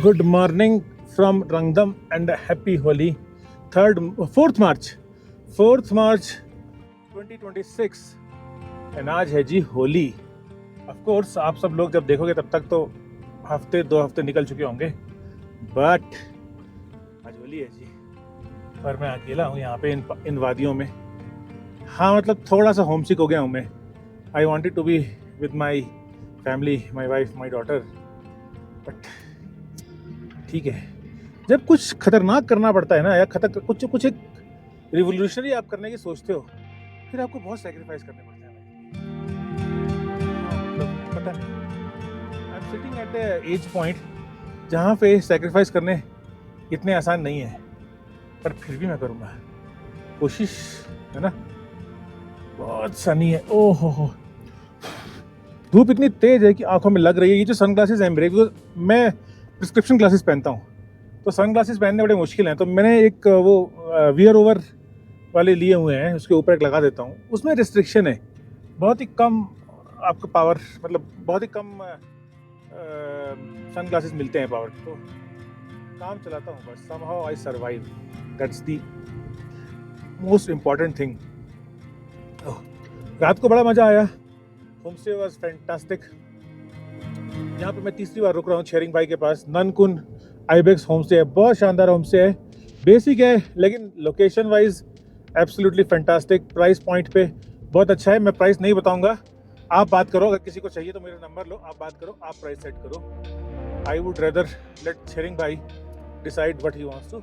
Good morning from Rangdam and happy Holi. 4th March 2026 and आज है जी Holi. Of course आप सब लोग जब देखोगे तब तक तो दो हफ्ते निकल चुके होंगे, बट आज होली है जी और मैं अकेला हूँ यहाँ पे इन वादियों में. हाँ मतलब थोड़ा सा होमसिक हो गया हूँ मैं. I wanted to be with my family, my wife, my daughter, but ठीक है. जब कुछ खतरनाक करना पड़ता है ना, या कुछ एक रिवोल्यूशनरी आप करने की सोचते हो, फिर आपको बहुत सैक्रिफाइस करने पड़ते हैं. मतलब पता नहीं, I am sitting at a edge point जहाँ पे सैक्रिफाइस करने इतने आसान नहीं है, पर फिर भी मैं करूँगा कोशिश, है ना. बहुत सनी है, ओहो हो, धूप इतनी तेज है कि आंखों में लग रही है. ये जो सन ग्लासेस हैं मेरे, मैं प्रिस्क्रिप्शन ग्लासेस पहनता हूँ तो सन ग्लासेस पहनने बड़े मुश्किल हैं, तो मैंने एक वो वियर ओवर वाले लिए हुए हैं, उसके ऊपर एक लगा देता हूँ. उसमें रिस्ट्रिक्शन है, बहुत ही कम आपको पावर, मतलब बहुत ही कम सन ग्लासेस मिलते हैं पावर, तो काम चलाता हूँ बस. Somehow I survive, that's the most important thing. रात को बड़ा मज़ा आया, होम स्टे वाज फैंटास्टिक. यहाँ पे मैं तीसरी बार रुक रहा हूँ शेरिंग भाई के पास. ननकुन आइबेक्स होम स्टे है, बहुत शानदार होम स्टे है. बेसिक है लेकिन location wise absolutely fantastic. Price point पे बहुत अच्छा है. मैं प्राइस नहीं बताऊंगा, आप बात करो. अगर किसी को चाहिए तो मेरा नंबर लो, आप बात करो, आप प्राइस सेट करो. I would rather let Tsering भाई decide what he wants to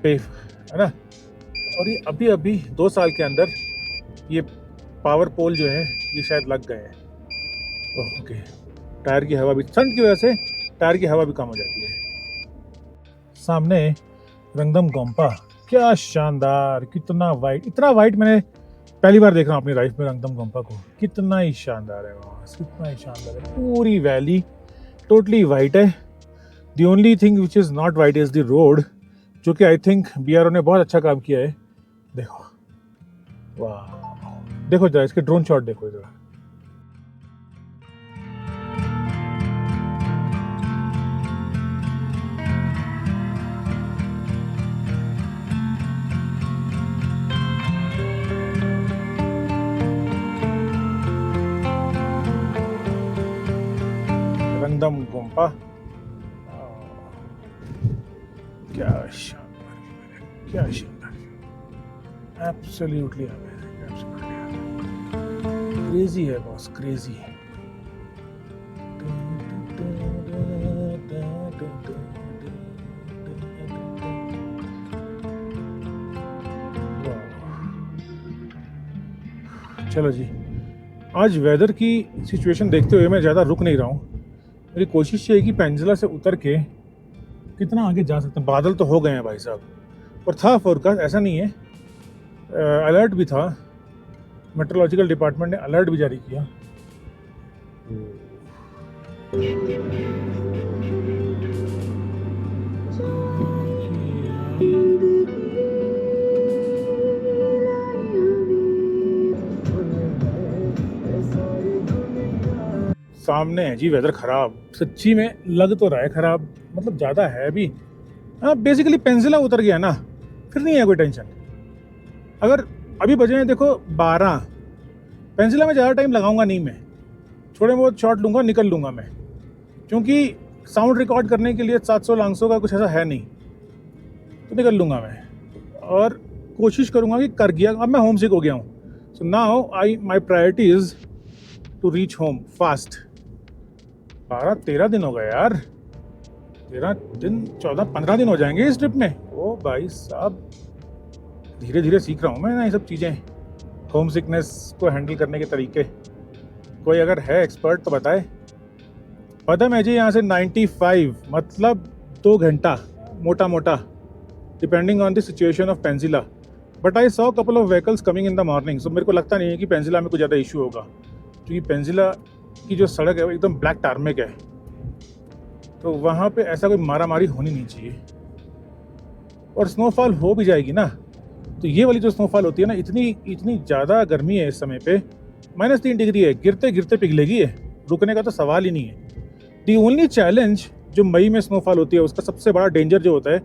pay, है ना. और ये अभी 2 साल के अंदर ये पावर पोल जो है ये शायद लग गए हैं. ओके, टायर की हवा भी, ठंड की वजह से टायर की हवा भी कम हो जाती है. सामने रंगदम गोम्पा, क्या शानदार, कितना वाइट, इतना वाइट मैंने पहली बार देख रहा हूँ अपनी लाइफ में रंगदम गोम्पा को. कितना ही शानदार है वहाँ, कितना ही शानदार है. पूरी वैली टोटली वाइट है. The only thing which is not white is the road, जो कि आई थिंक BRO ने बहुत अच्छा काम किया है. देखो वाह, देखो जरा इसके ड्रोन शॉट देखो जरा. रंगदम गोम्पा, क्या शानदार, क्या शानदार, एब्सोल्युटली क्रेजी है बॉस, क्रेजी. चलो जी, आज वेदर की सिचुएशन देखते हुए मैं ज़्यादा रुक नहीं रहा हूँ. मेरी कोशिश ये है कि पेंजिला से उतर के कितना आगे जा सकते हैं. बादल तो हो गए हैं भाई साहब, और था फोरकास्ट, ऐसा नहीं है. अलर्ट भी था, मेट्रोलॉजिकल डिपार्टमेंट ने अलर्ट भी जारी किया. सामने है जी वेदर खराब, सच्ची में लग तो रहा है खराब, मतलब ज़्यादा है भी. हाँ बेसिकली पेंसिला उतर गया ना, फिर नहीं है कोई टेंशन. अगर अभी बजे हैं देखो 12, पेंसिला में ज़्यादा टाइम लगाऊंगा नहीं मैं, थोड़े बहुत शॉट लूँगा, निकल लूँगा मैं, क्योंकि साउंड रिकॉर्ड करने के लिए 700-800 का कुछ ऐसा है नहीं, तो निकल लूँगा मैं और कोशिश करूँगा कि कर गया। अब मैं होम सिक हो गया हूँ, so now my priority is to reach home fast. 12-13 दिन हो गए यार, 13 दिन 14-15 दिन हो जाएंगे इस ट्रिप में। ओ भाई साहब, धीरे धीरे सीख रहा हूँ मैं ना ये सब चीज़ें, होम सिकनेस को हैंडल करने के तरीके। कोई अगर है एक्सपर्ट तो बताए। पदम है जी यहाँ से 95, मतलब 2 घंटा मोटा मोटा, depending on the situation of Pensi La. But I saw couple of vehicles coming in the morning, so मेरे को लगता नहीं है कि पेंसिला में कुछ ज़्यादा इशू होगा, क्योंकि पेंसिला की जो सड़क है वो एकदम ब्लैक टारमेक है, तो वहाँ पे ऐसा कोई मारा मारी होनी नहीं चाहिए। और स्नोफॉल हो भी जाएगी ना, तो ये वाली जो स्नोफॉल होती है ना, इतनी ज़्यादा गर्मी है इस समय पे, -3 डिग्री है, गिरते गिरते पिघलेगी है, रुकने का तो सवाल ही नहीं है। दी ओनली चैलेंज जो मई में स्नोफॉल होती है, उसका सबसे बड़ा डेंजर जो होता है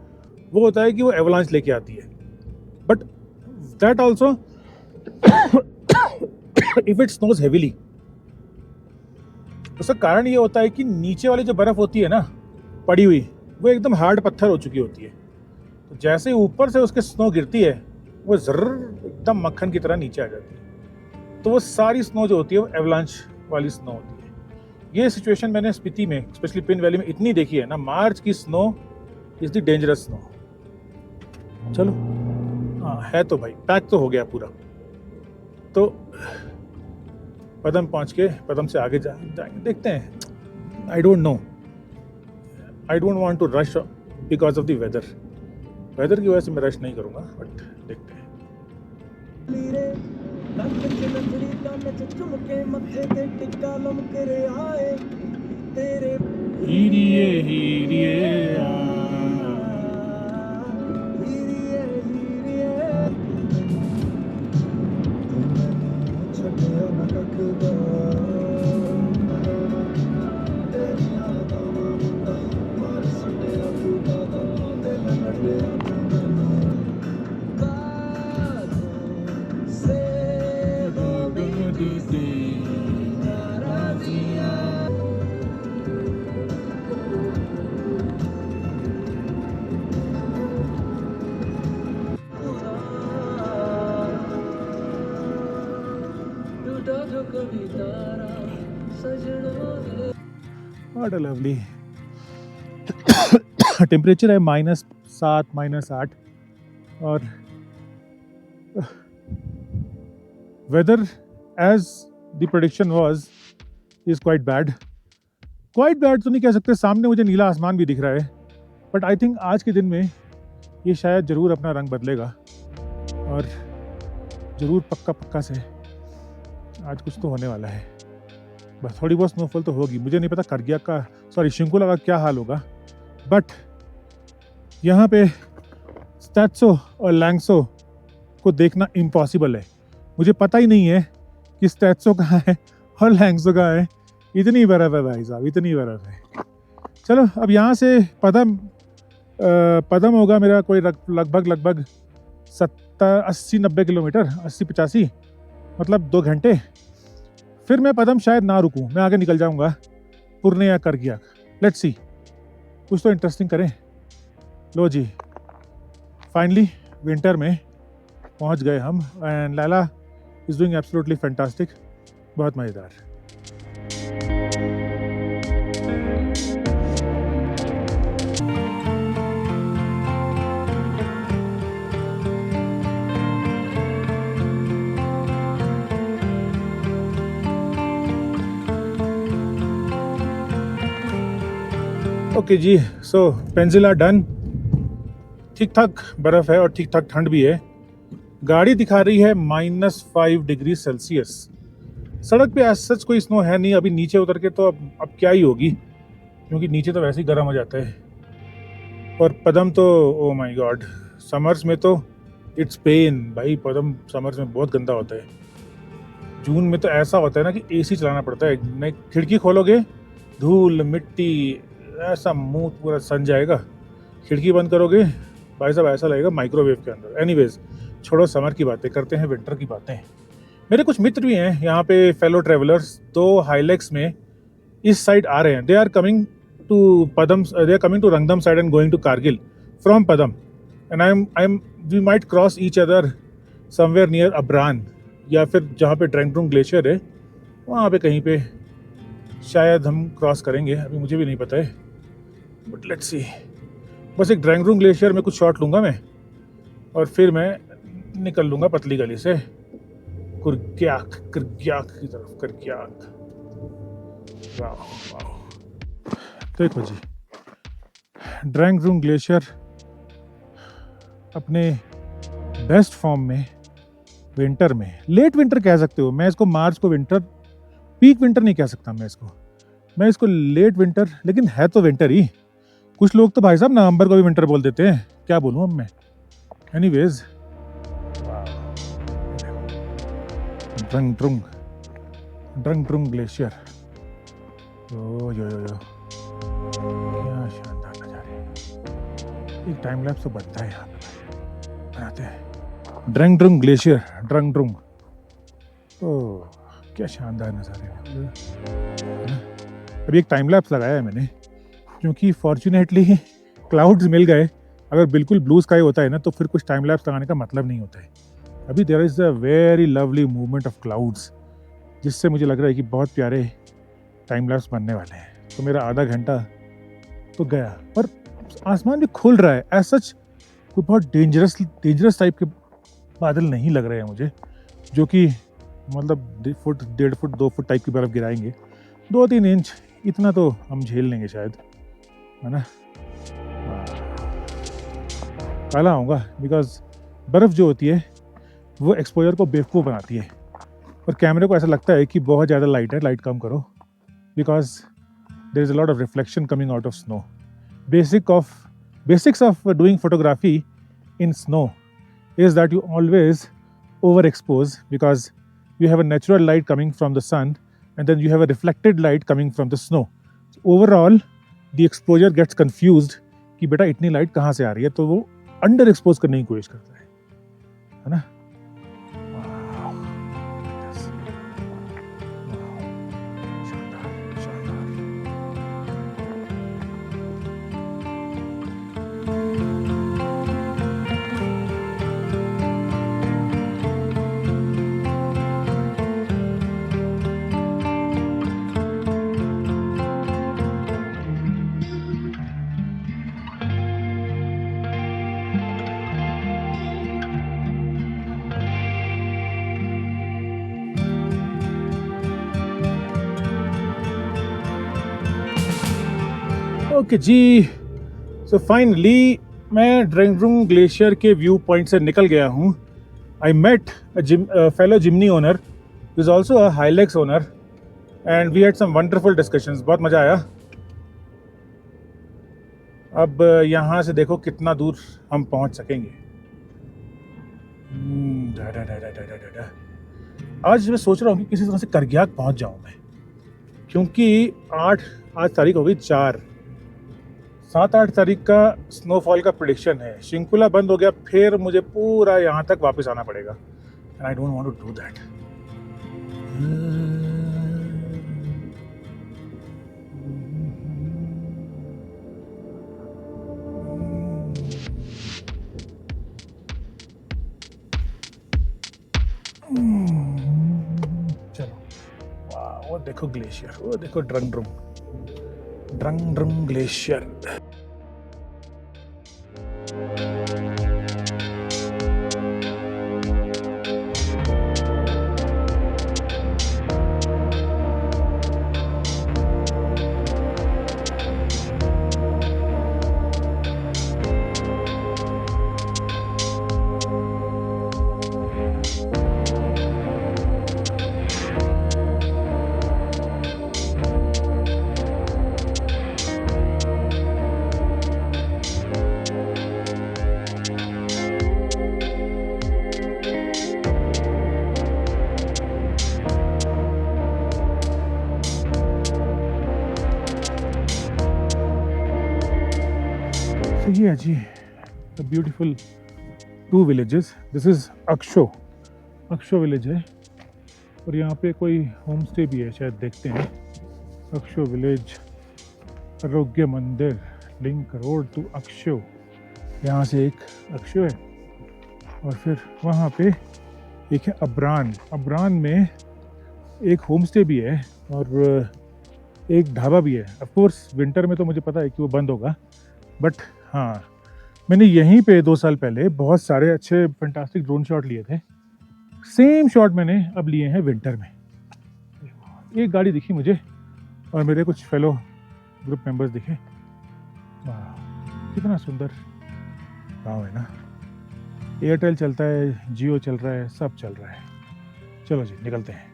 वो होता है कि वो एवलांच लेके आती है। But that also if it snows heavily, उसका कारण ये होता है कि नीचे वाली जो बर्फ़ होती है ना पड़ी हुई, वो एकदम हार्ड पत्थर हो चुकी होती है, तो जैसे ऊपर से उसके स्नो गिरती है वो जर्र एकदम मक्खन की तरह नीचे आ जाती है, तो वो सारी स्नो जो होती है वो एवलांच वाली स्नो होती है। ये सिचुएशन मैंने स्पीति में, स्पेशली पिन वैली में इतनी देखी है ना। मार्च की snow is the dangerous snow. चलो हाँ है तो भाई, पैक तो हो गया पूरा, तो पदम पहुंच के पदम से आगे जाएंगे, देखते हैं। I don't know, I don't want to rush because of the weather की वजह से मैं रश नहीं करूँगा, बट देखते हैं। हीरिए हीरिए What a lovely टेम्परेचर है, -7 -8, और weather as the prediction was is quite bad तो नहीं कह सकते। सामने मुझे नीला आसमान भी दिख रहा है, बट आई थिंक आज के दिन में ये शायद ज़रूर अपना रंग बदलेगा, और ज़रूर पक्का से आज कुछ तो होने वाला है। बस थोड़ी बहुत स्नोफॉल तो होगी। मुझे नहीं पता करगिया का, सॉरी शिंकुला का क्या हाल होगा, बट यहाँ पे स्टैत्सो और लैंगसो को देखना इम्पॉसिबल है। मुझे पता ही नहीं है कि स्टैत्सो कहाँ है और लैंगसो कहाँ है। इतनी बर्फ़ है भाई साहब, इतनी बर्फ़ है। चलो अब यहाँ से पदम होगा मेरा कोई लगभग 70-80-90 किलोमीटर, 80-85, मतलब 2 घंटे। फिर मैं पदम शायद ना रुकूं, मैं आगे निकल जाऊंगा पुरने या करगिया। लेट्स सी, कुछ तो इंटरेस्टिंग करें। लो जी, फाइनली विंटर में पहुंच गए हम, and Laila is doing absolutely fantastic, बहुत मज़ेदार। ओके जी, सो पेंसिला डन। ठीक ठाक बर्फ़ है और ठीक ठाक ठंड भी है। गाड़ी दिखा रही है -5 डिग्री सेल्सियस। सड़क पे सच कोई स्नो है नहीं। अभी नीचे उतर के तो अब क्या ही होगी, क्योंकि नीचे तो वैसे ही गर्म हो जाता है। और पदम तो ओ माय गॉड, समर्स में तो इट्स पेन भाई। पदम समर्स में बहुत गंदा होता है। जून में तो ऐसा होता है ना कि एसी चलाना पड़ता है। नहीं, खिड़की खोलोगे धूल मिट्टी, ऐसा मुंह पूरा सन जाएगा। खिड़की बंद करोगे भाई साहब, ऐसा लगेगा माइक्रोवेव के अंदर। एनीवेज, छोड़ो समर की बातें, करते हैं विंटर की बातें। मेरे कुछ मित्र भी हैं यहाँ पे, फेलो ट्रेवलर्स, तो हाईलैक्स में इस साइड आ रहे हैं. They are coming to Padum, they are coming to Rangdum side and going to Kargil from Padum. And I am we might cross each other somewhere near Abran, या फिर जहाँ पे ड्रैंगड्रुंग ग्लेशियर है वहाँ पे कहीं पे शायद हम क्रॉस करेंगे. अभी मुझे भी नहीं पता है, बट लेट्स सी. बस एक ड्रैंगड्रुंग ग्लेशियर में कुछ शॉट लूँगा मैं, और फिर मैं निकल लूँगा पतली गली से कुर्ग्याक की तरफ. कुर्ग्याक. वाह वाह. देखो जी, ड्रैंगड्रुंग ग्लेशियर अपने बेस्ट फॉर्म में विंटर में, लेट विंटर कह सकते हो. मैं इसको मार्च को विंटर, पीक विंटर नहीं कह सकता मैं इसको लेट विंटर, लेकिन है तो विंटर ही. कुछ लोग तो भाई साहब नवंबर को भी विंटर बोल देते हैं, क्या बोलूँ अब मैं. Anyways, ड्रैंगड्रुंग glacier. ओ यो क्या शानदार नज़ारे. एक टाइम लैप्स तो बनता है यहाँ पे, बनाते हैं. ड्रैंगड्रुंग ग्लेशियर, ड्रैंगड्रुंग. ओह क्या शानदार नज़ारे. अभी एक टाइम लैप्स लगाया है मैंने, क्योंकि फॉर्चुनेटली क्लाउड्स मिल गए. अगर बिल्कुल ब्लू स्काई होता है ना, तो फिर कुछ टाइम लैप्स लगाने का मतलब नहीं होता है. अभी there is a very lovely movement of clouds, जिससे मुझे लग रहा है कि बहुत प्यारे टाइम लैप्स बनने वाले हैं. तो मेरा आधा घंटा तो गया, पर आसमान भी खुल रहा है. एज सच कोई बहुत डेंजरस टाइप के बादल नहीं लग रहे हैं मुझे, जो कि मतलब 1.5 फुट 2 फुट टाइप की बर्फ़ गिराएंगे. 2-3 इंच इतना तो हम झेल लेंगे शायद, है ना. काला आऊँगा, बिकॉज बर्फ़ जो होती है वो एक्सपोजर को बेवकूफ़ बनाती है, और कैमरे को ऐसा लगता है कि बहुत ज़्यादा लाइट है, लाइट कम करो, because there is a lot of reflection coming out of snow. Basics of doing photography in snow is that you always overexpose, because you have a natural light coming from the sun and then you have a reflected light coming from the snow. So overall the exposure gets confused कि बेटा इतनी light कहाँ से आ रही है, तो वो under expose करने की कोशिश करता है ना. ओके जी, सो फाइनली मैं ड्रैंगड्रुंग ग्लेशियर के व्यू पॉइंट से निकल गया हूँ. I met fellow Jimny owner, is also a Hilux owner, and we had some wonderful discussions. बहुत मज़ा आया. अब यहाँ से देखो कितना दूर हम पहुँच सकेंगे. आज मैं सोच रहा हूँ कि किसी तरह से करग्याक पहुँच जाऊँ मैं, क्योंकि आज तारीख हो गई 4, 7-8 तारीख का स्नोफॉल का प्रेडिक्शन है. शिंकुला बंद हो गया, फिर मुझे पूरा यहाँ तक वापस आना पड़ेगा, and I don't want to do that. चलो, वाह वो देखो ग्लेशियर, वो देखो ड्रैंगड्रुंग ग्लेशियर. So yeah जी, the beautiful 2 villages. This is Aksho village है, और यहाँ पे कोई होम स्टे भी है शायद, देखते हैं। अक्षो विलेज, आरोग्य मंदिर, लिंक रोड टू अक्षो। यहाँ से एक अक्षो है और फिर वहाँ पे एक है अब्रान। अब्रान में एक होम स्टे भी है और एक ढाबा भी है। ऑफ कोर्स विंटर में तो मुझे पता है कि वो बंद होगा, बट हाँ, मैंने यहीं पे 2 साल पहले बहुत सारे अच्छे फैंटास्टिक ड्रोन शॉट लिए थे। सेम शॉट मैंने अब लिए हैं विंटर में। एक गाड़ी दिखी मुझे और मेरे कुछ फेलो ग्रुप मेंबर्स दिखे। वाह, कितना सुंदर गाँव है ना। एयरटेल चलता है, जियो चल रहा है, सब चल रहा है। चलो जी, निकलते हैं।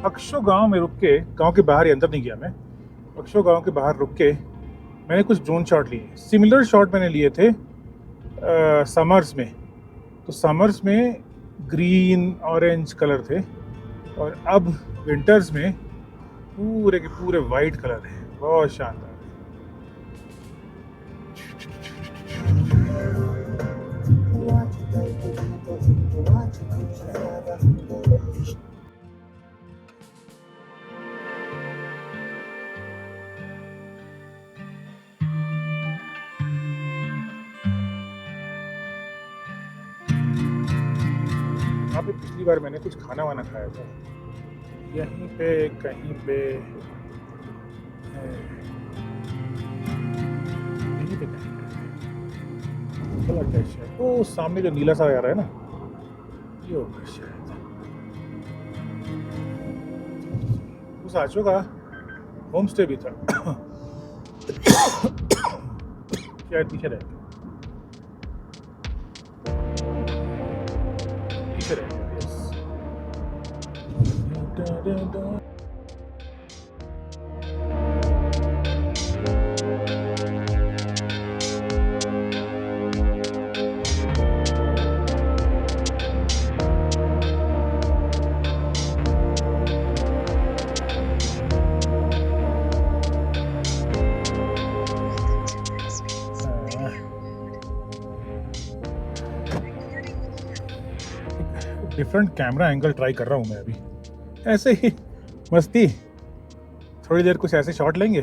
अक्षो गांव में रुक के, गांव के बाहर ही, अंदर नहीं गया मैं, अक्षो गांव के बाहर रुक के मैंने कुछ ड्रोन शॉट लिए। सिमिलर शॉट मैंने लिए थे समर्स में। तो समर्स में ग्रीन ऑरेंज कलर थे और अब विंटर्स में पूरे के पूरे वाइट कलर है। बहुत शानदार। यहाँ पे पिछली बार मैंने कुछ खाना वाना खाया था, यहीं पे कहीं पे, यहीं पे कहीं शायद। वो सामने जो नीला सा आ रहा है ना, ये होगा शायद। उस आचो का होम स्टे भी था। शायद पीछे रह गया। डिफरेंट कैमरा एंगल ट्राई कर रहा हूँ मैं अभी, ऐसे ही मस्ती। थोड़ी देर कुछ ऐसे शॉट लेंगे,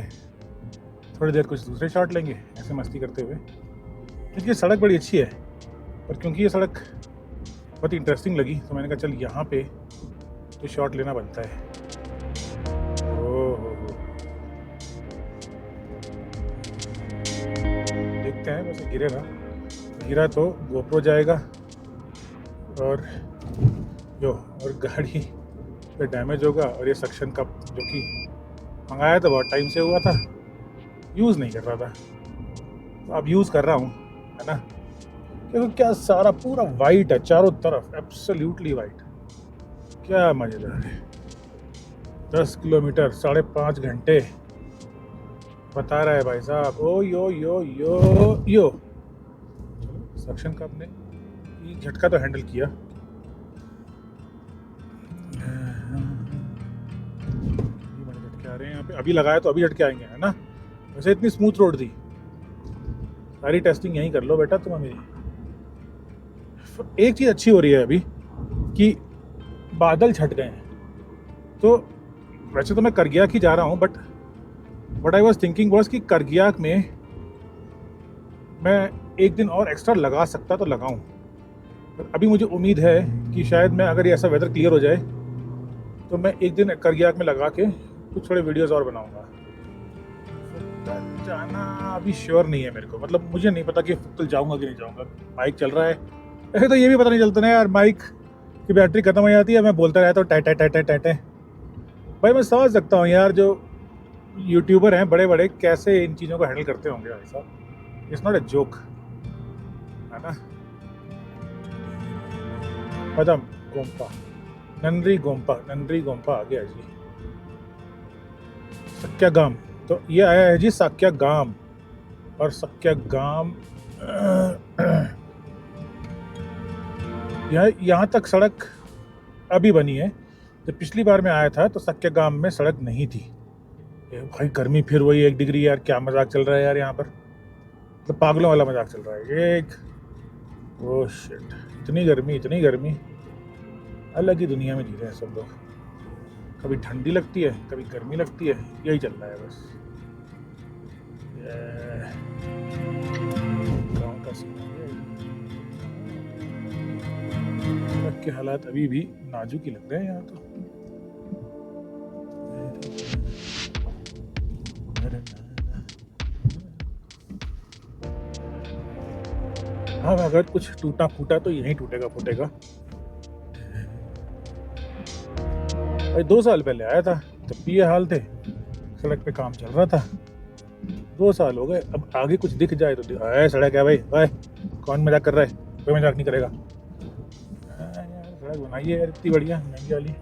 थोड़ी देर कुछ दूसरे शॉट लेंगे, ऐसे मस्ती करते हुए। क्योंकि सड़क बड़ी अच्छी है और क्योंकि ये सड़क बहुत इंटरेस्टिंग लगी तो मैंने कहा चल यहाँ पे तो शॉट लेना बनता है। ओह, देखते हैं, बस गिरेगा, गिरा तो गोप्रो जाएगा और गाड़ी पे डैमेज होगा। और ये सक्शन कप जो कि मंगाया था बहुत टाइम से हुआ था, यूज़ नहीं कर रहा था, तो अब यूज़ कर रहा हूँ, है ना। क्योंकि क्या सारा पूरा वाइट है चारों तरफ, एब्सोल्युटली वाइट। क्या मज़ेदार है। 10 किलोमीटर 5.5 घंटे बता रहा है भाई साहब। ओ यो सक्शन कप ने ये झटका तो हैंडल किया। आ रहे हैं यहाँ पे, अभी लगाया तो अभी झटके आएंगे, है ना। वैसे इतनी स्मूथ रोड थी, सारी टेस्टिंग यहीं कर लो बेटा तुम। मेरी एक चीज़ अच्छी हो रही है अभी कि बादल छट गए हैं। तो वैसे तो मैं करगियाक ही जा रहा हूँ, but what I was thinking was कि करगियाक में मैं एक दिन और एक्स्ट्रा लगा सकता तो लगाऊं। पर अभी मुझे उम्मीद है कि शायद मैं, अगर ये ऐसा वेदर क्लियर हो जाए तो मैं एक दिन करगियाक में लगा के कुछ थोड़े वीडियोस और बनाऊंगा। जाना अभी श्योर नहीं है मेरे को, मतलब मुझे नहीं पता कि कल जाऊंगा कि नहीं जाऊंगा। माइक चल रहा है, ऐसे तो ये भी पता नहीं चलता ना यार, माइक की बैटरी खत्म हो जाती है, मैं बोलता रहता हूँ टै। भाई मैं समझ सकता हूँ यार, जो यूट्यूबर हैं बड़े बड़े कैसे इन चीज़ों को हैंडल करते होंगे भाई साहब। इट्स नॉट ए जोक, है ना। पदम गोम्पा, नंद्री गोम्पा आ गया जी। सक्या गाम। तो ये आया है जी सक्या गाम, और सक्या गाम यहाँ तक सड़क अभी बनी है। जब पिछली बार मैं आया था तो सक्या गाम में सड़क नहीं थी। भाई गर्मी फिर वही 1 डिग्री यार, क्या मजाक चल रहा है यार यहाँ पर, तो पागलों वाला मजाक चल रहा है एक। ओह शिट, इतनी गर्मी, अलग ही दुनिया में जी रहे हैं सब लोग। कभी ठंडी लगती है, कभी गर्मी लगती है, यही चल रहा है बस। गाँव का सीन है। सड़क के हालात अभी भी नाजुक ही लग रहे हैं यहाँ तो। हाँ, अगर कुछ टूटा फूटा तो यहीं टूटेगा फूटेगा। भाई 2 साल पहले आया था, तब भी ये हाल थे, सड़क पे काम चल रहा था। 2 साल हो गए, अब आगे कुछ दिख जाए तो सड़क है भाई, कौन मजाक कर रहा है, कोई मजाक नहीं करेगा। यार सड़क बनाइए यार, इतनी बढ़िया महंगी वाली।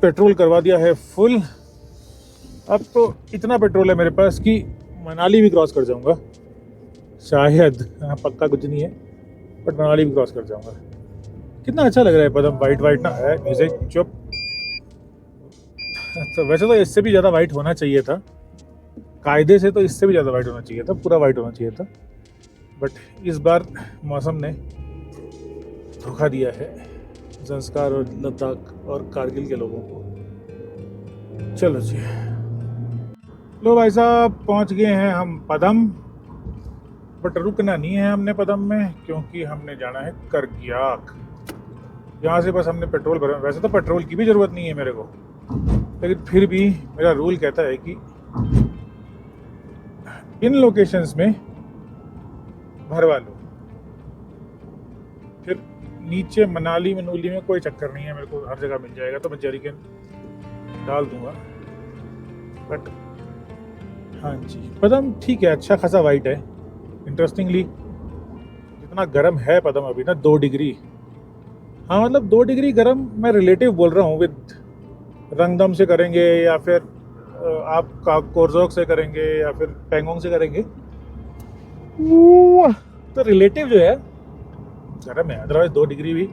पेट्रोल करवा दिया है फुल। अब तो इतना पेट्रोल है मेरे पास कि मनाली भी क्रॉस कर जाऊंगा शायद। हाँ, पक्का कुछ नहीं है, बट मनाली भी क्रॉस कर जाऊंगा। कितना अच्छा लग रहा है पदम, वाइट ना है म्यूजिक। चुप। तो वैसे तो इससे भी ज़्यादा वाइट होना चाहिए था, कायदे से तो इससे भी ज़्यादा वाइट होना चाहिए था, पूरा वाइट होना चाहिए था, बट इस बार मौसम ने धोखा दिया है संस्कार और लद्दाख और कारगिल के लोगों को। चलो जी, लो भाई साहब पहुंच गए हैं हम पदम, बट रुकना नहीं है हमने पदम में, क्योंकि हमने जाना है करगियाक। यहाँ से बस हमने पेट्रोल भरा। वैसे तो पेट्रोल की भी ज़रूरत नहीं है मेरे को, लेकिन फिर भी मेरा रूल कहता है कि इन लोकेशंस में भरवा लो। फिर नीचे मनाली मनूली में कोई चक्कर नहीं है, मेरे को हर जगह मिल जाएगा, तो मैं जरीकन डाल दूंगा। बट हाँ जी, पदम ठीक है, अच्छा खासा वाइट है। इंटरेस्टिंगली जितना गर्म है पदम अभी ना, 2 डिग्री। हाँ मतलब 2 डिग्री गर्म मैं रिलेटिव बोल रहा हूँ, विद रंगदम से करेंगे या फिर आप कोरजोक से करेंगे या फिर पेंगोंग से करेंगे, तो रिलेटिव जो है गर्म है। अदरवाइज 2 डिग्री भी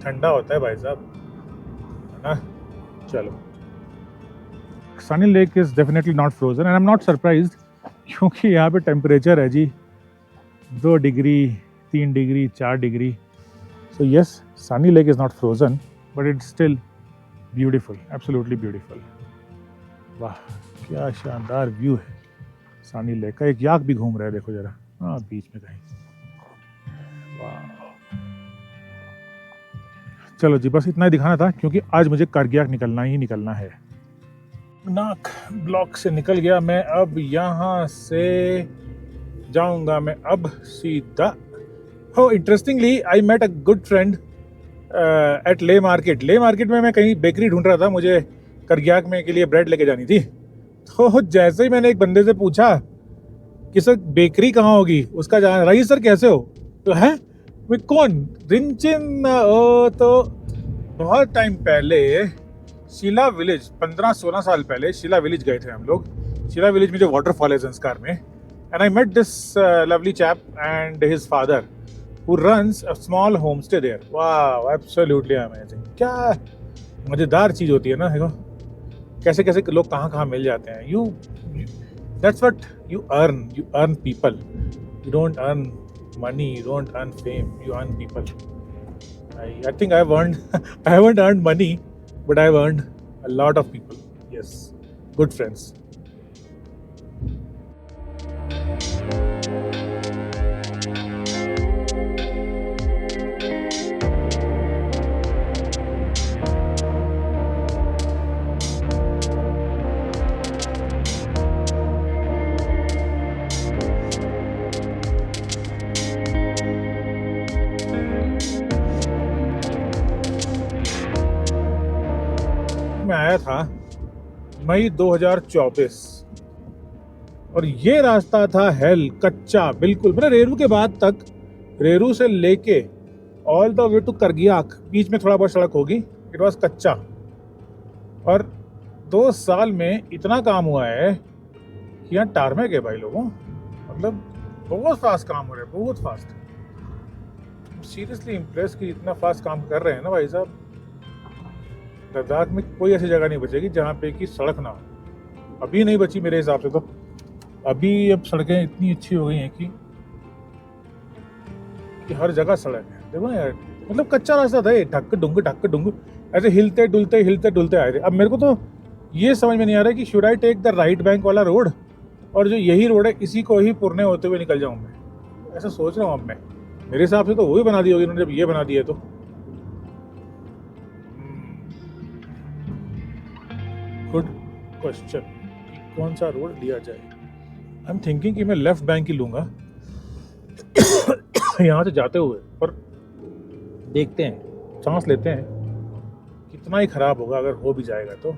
ठंडा होता है भाई साहब, है ना। चलो, Sunny lake is definitely not frozen and I am not surprised, क्योंकि यहाँ पे टेम्परेचर है जी 2 degree, 3 degree, 4 degree. So yes, Sunny lake is not frozen, but it's still beautiful, absolutely beautiful. वाह, क्या शानदार व्यू है सनी लेक का। एक याक भी घूम रहा है, देखो जरा, हाँ बीच में कहीं। वाह, चलो जी, बस इतना ही दिखाना था, क्योंकि आज मुझे करगियाक निकलना ही निकलना है। नाक ब्लॉक से निकल गया मैं, अब यहाँ से जाऊंगा मैं अब सीधा। हो, interestingly I met a good friend at Leh market. Leh market में मैं कहीं बेकरी ढूंढ रहा था, मुझे करगियाक में के लिए ब्रेड लेके जानी थी। तो जैसे ही मैंने एक बंदे से पूछा कि सर बेकरी कहाँ होगी, उसका जान रही सर कैसे हो, तो है मैं कौन, रिंचिन। तो बहुत टाइम पहले शिला विलेज, 15-16 साल पहले शिला विलेज गए थे हम लोग। शिला विलेज में जो वाटरफॉल है संस्कार में, and I met this lovely chap and his father who runs a small homestay there. Wow, absolutely amazing. क्या मज़ेदार चीज़ होती है ना, देखो कैसे कैसे लोग कहाँ कहाँ मिल जाते हैं। That's what you earn people. You don't earn money, you don't earn fame, you earn people. I think I haven't earned money, but I've earned a lot of people. Yes, good friends. में आया था मई 2024 और ये रास्ता था hello, कच्चा बिल्कुल। मतलब रेरू के बाद तक, रेरू से लेके ऑल द वे टू करगियाक, बीच में थोड़ा बहुत सड़क होगी, इट वॉज कच्चा। और 2 साल में इतना काम हुआ है कि यहाँ टारमेक है भाई लोगों, मतलब बहुत फास्ट काम हो रहा है, बहुत फास्ट। सीरियसली इम्प्रेस कि इतना फास्ट काम कर रहे हैं ना भाई साहब। लद्दाख में कोई ऐसी जगह नहीं बचेगी जहाँ पे कि सड़क ना हो। अभी नहीं बची मेरे हिसाब से तो। अभी अब सड़कें इतनी अच्छी हो गई हैं कि हर जगह सड़क है। देखो ना यार, मतलब कच्चा रास्ता था ये, ढक डुंग ऐसे हिलते डुलते आए थे। अब मेरे को तो ये समझ में नहीं आ रहा है कि should I take the right bank वाला रोड, और जो यही रोड है इसी को ही पुरने होते हुए निकल जाऊँ मैं, ऐसा सोच रहा हूँ अब मैं। मेरे हिसाब से तो वही बना दी होगी उन्होंने जब ये बना दिया तो। गुड क्वेश्चन, कौन सा रोड लिया जाए। आई एम थिंकिंग कि मैं लेफ्ट बैंक ही लूँगा यहाँ से जाते हुए, पर देखते हैं, चांस लेते हैं। कितना ही खराब होगा अगर हो भी जाएगा तो।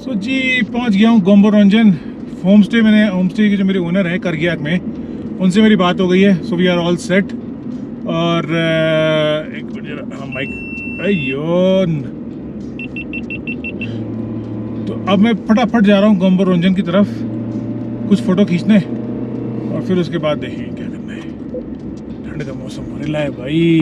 चलो तो जी पहुंच गया हूँ गोम्बोरंजन होम स्टे। होम स्टे के जो मेरे ओनर हैं करगियाक में, उनसे मेरी बात हो गई है। So we are all set. और एक मिनट, हाँ माइक अयोन। तो अब मैं फटाफट जा रहा हूँ गोम्बोरंजन की तरफ कुछ फ़ोटो खींचने, और फिर उसके बाद देखेंगे क्या करना है। ठंड का मौसम होने लगा है भाई।